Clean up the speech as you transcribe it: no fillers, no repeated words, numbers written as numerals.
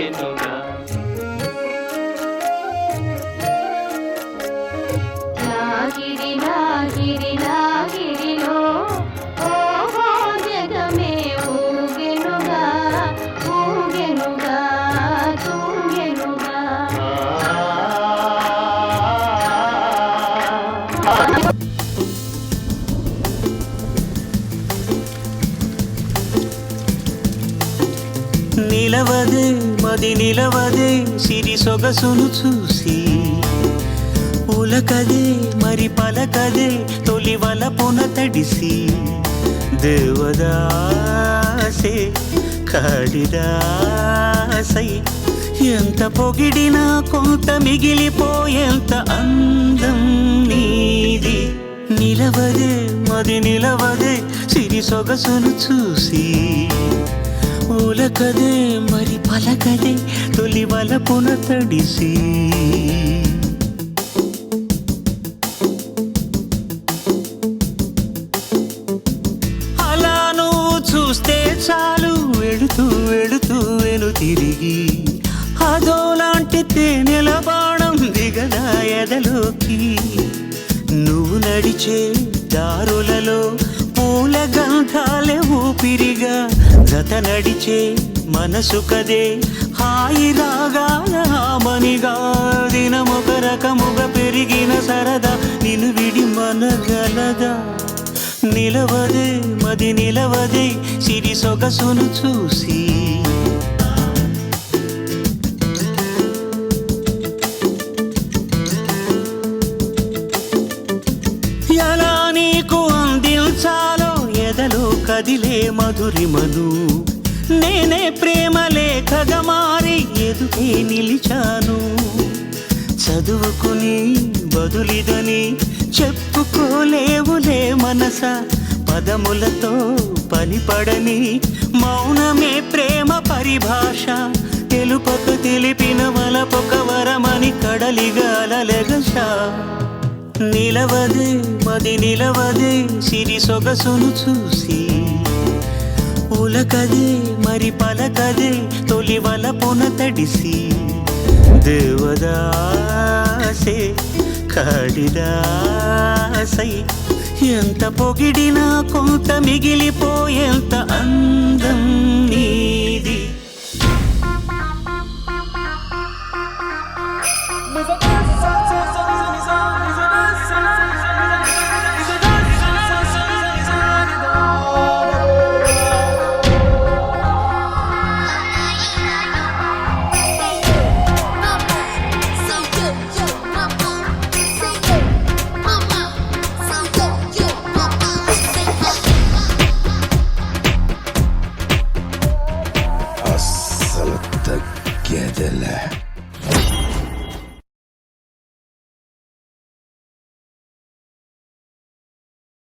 ఊగెనుగా లాగిరి లాగిరి లాగిరిలో ఓహో జగమే ఊగెనుగా ఊగెనుగా తూగెనుగా నిలవదే మది నిలవదే సిరి సొగసును చూసి ఉలకదే మరి పలకదే తొలి వలపున తడిసి దేవదాసే కాళిదాసై ఎంత పొగిడినా కొంత మిగిలిపోయేంత అందం నీది నిలవదే మది నిలవదే సిరి సొగసును చూసి ఉలకదే మరి పలకదే తొలి వలపున తడిసి అలా నువ్వు చూస్తే చాలు వెళుతూ వెళుతూ వెను తిరిగి అదోలాంటి తేనెల బాణం దిగదా ఎదలోకి నువ్వు నడిచే దారులలో పూల గంధాలే ఊపిరిగా జత నడిచే మనసు కదే హాయి రాగాల మనిగా దినమొక రకముగా పెరిగిన సరదా నిన్ను విడి మనగలదా నిలవదే మది నిలవదే సిరి సొగసును చూసి ఎలా నీకు అందించాలో ఎదలో కదిలే మధురిమను నేనే ప్రేమ లేఖగా మారి ఎదుటే నిలిచాను చదువుకుని బదులిదని చెప్పుకోలేవులే మనస పదములతో పనిపడని మౌనమే ప్రేమ పరిభాష తెలుపక తెలిపిన వలపొక వరమని కడలిగాలెగస నిలవదే మది నిలవదే సిరి సొగసును చూసి ఉలకదే మరి పలకదే తొలి వలపున తడిసి దేవదాసే కాళిదాసై ఎంత పొగిడినా కొంత మిగిలిపోయేంత అందం నీది అస్సలు తగ్గేదేలే